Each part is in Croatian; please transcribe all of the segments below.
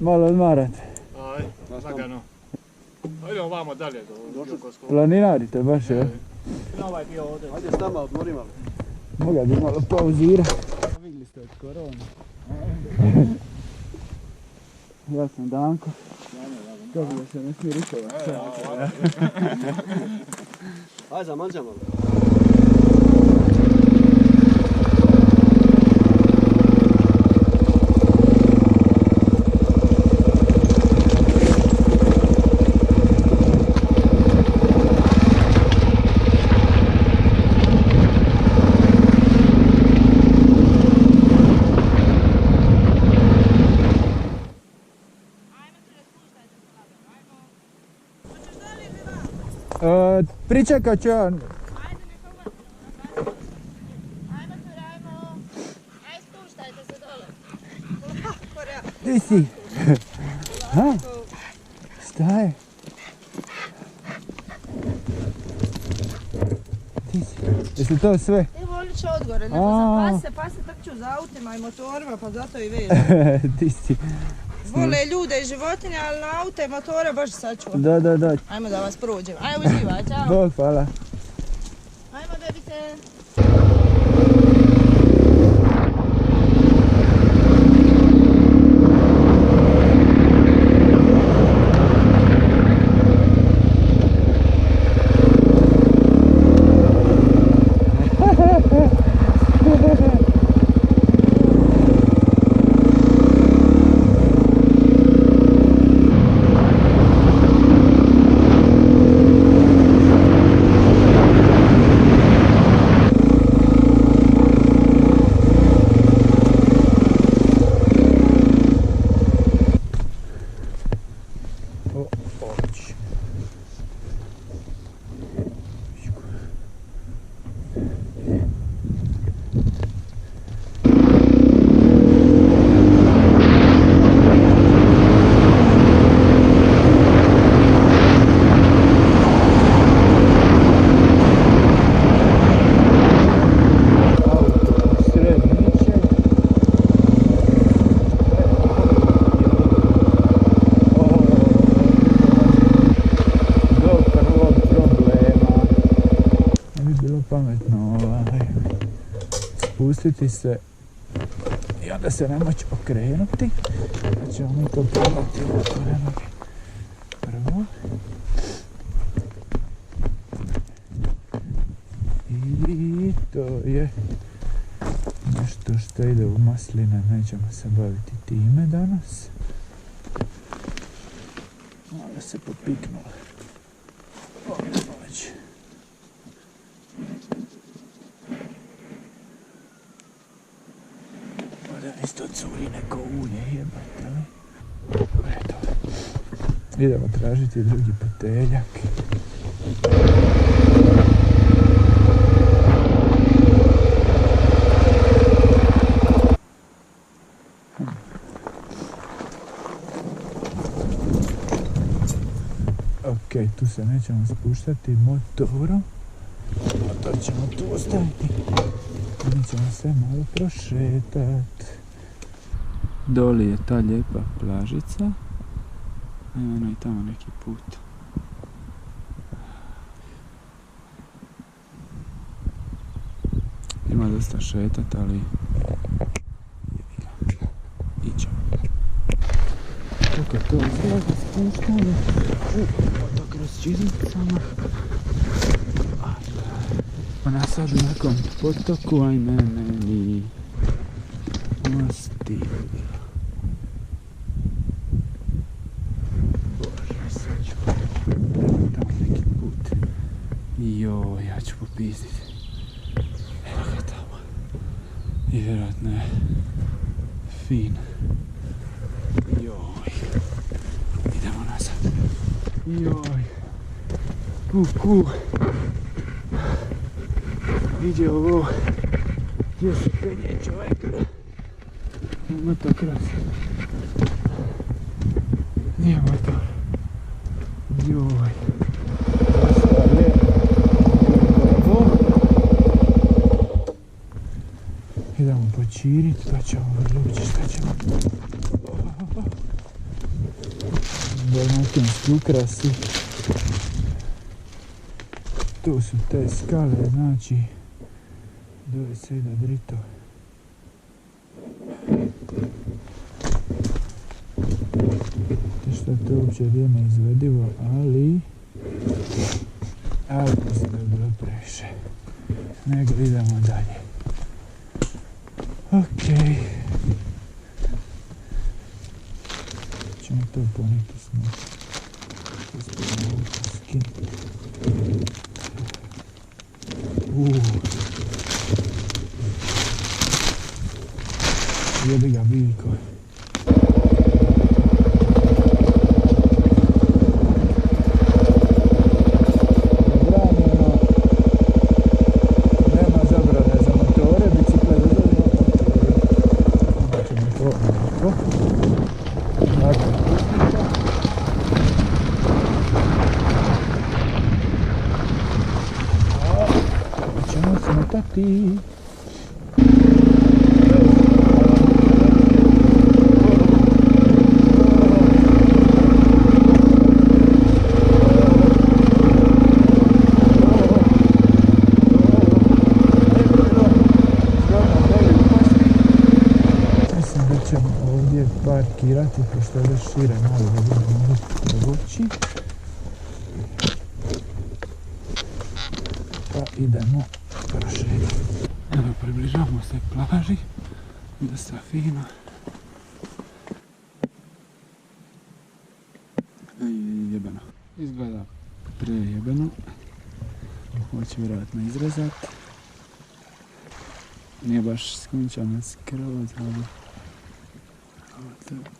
malo odmarate. Aj, lagano. Idemo vamo dalje do Jugoskog. Planinarite baš, je? Na ovaj dio ovdje. Ajde s nama, odmori malo. Moga bi malo pauzirati. Vidjeli ste od korona. Ja sam Danko. Dobio se ne smije rikovati. Ajde, zamanđa malo. Pričekat ću ja. Ajde, aj spuštajte se dole. Ti si. Ha? Šta je? Ti si. Jesi to sve? Evo oni će odgore, nego za pase trču za autima i motorima, pa zato i vežu. Ti si. Vole ljude i životinje, ali na aute i motore baš sačuva. Da. Ajmo da vas prođemo. Ajmo uživaj, čao. Bog, hvala. Ajmo bebice. Spustiti se i onda se ne moći okrenuti, pa ćemo mi to probati otvoreno. Prvo i to je nešto što ide u masline, nećemo se baviti time danas. Malo se popiknulo. Isto curi neko ulje, jebate. Eto. Idemo tražiti drugi peteljak. Ok, tu se nećemo spuštati motorom. Motor ćemo tu ostaviti. Mi ćemo se malo prošetati. Doli je ta lijepa plažica. Evo i tamo neki put. Ima dosta šetat, ali ićemo. Kako to izgleda spuštanje? To kroz čiznicama. Ona sad u nekom potoku, ajme meni masti. Bože, sad ću tamo neki put. Joj, ja ću popizditi. Evo ga tamo. I vjerojatno je fin. Joj. Idemo nazad. Joj. Kuku. Viđe ovo. Gdje se penje čovjek? Motokros. Nije motor. Joj. Idemo počirit pa ćemo odlučiti šta ćemo. dalmatinski ukrasi. Tu su te skale, znači dole se ide drito. Što to uopće je neizvedivo, ali mislim da je bilo previše. Nego idemo dalje. Okej. Ćemo to poneti snuti. Skinuti. Jebi ga biljko. Nema zabrane za motore, bicikle dozvoljeno. Onda ćemo to ovako. Ovako pustite. Pa ćemo smotati. Parkirati, pošto je još šire malo da budemo mogući. Pa idemo proširiti. Evo, približavamo se plaži. Dosta fino. Jebeno. Izgleda prejebeno. Hoće vjerojatno izrezat. Nije baš skončano skroz, ali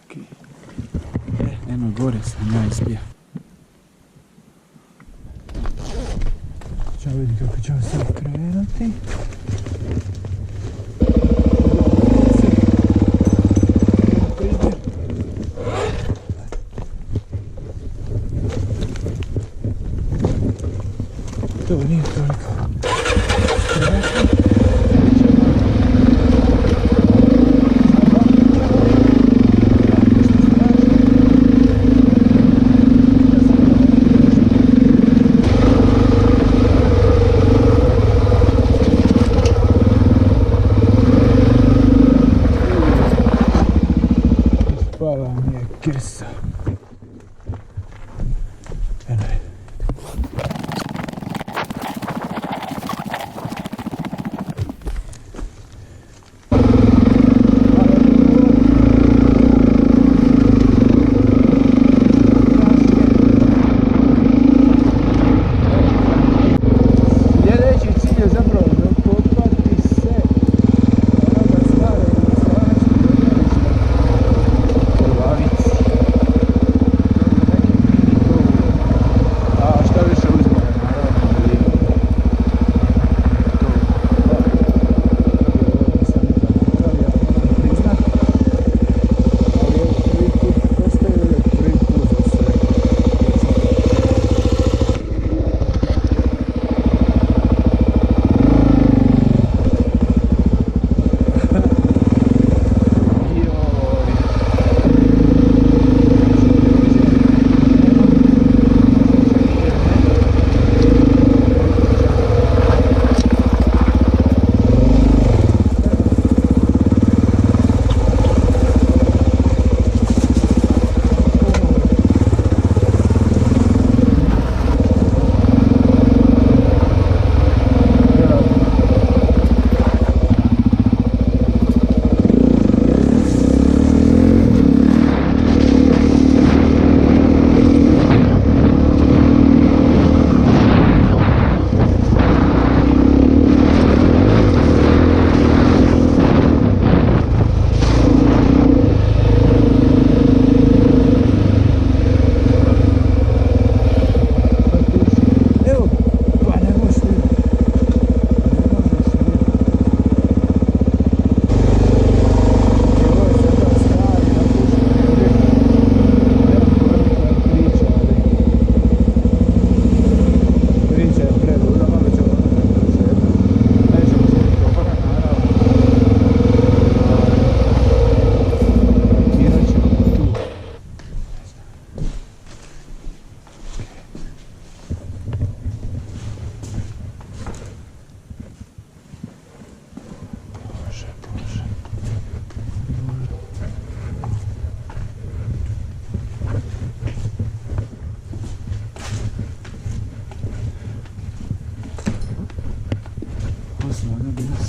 okej. Eno gore sam ja izbija. Ćemo vidjeti kako ćemo sad krenuti. To nije toliko strašno. Pala mi je kesa. Eno je. Sljedeći cilj je zapravo dokopati se onoga stare Jugoslavenske igralište u Lavici.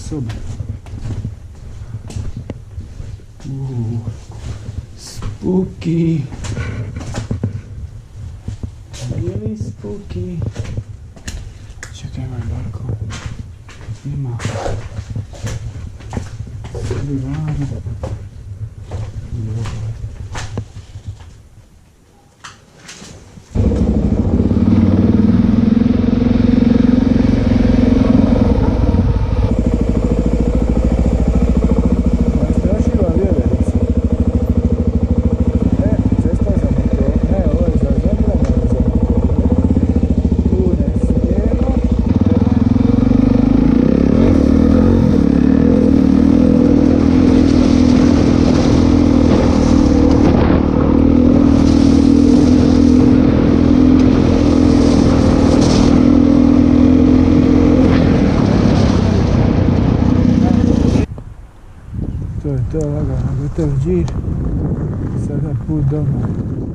sobe. Spooky. Really spooky. Čekaj, ovaj balkon. Ima. Divano. Joj. To je to, lagano, gotov džir. Sada put doma.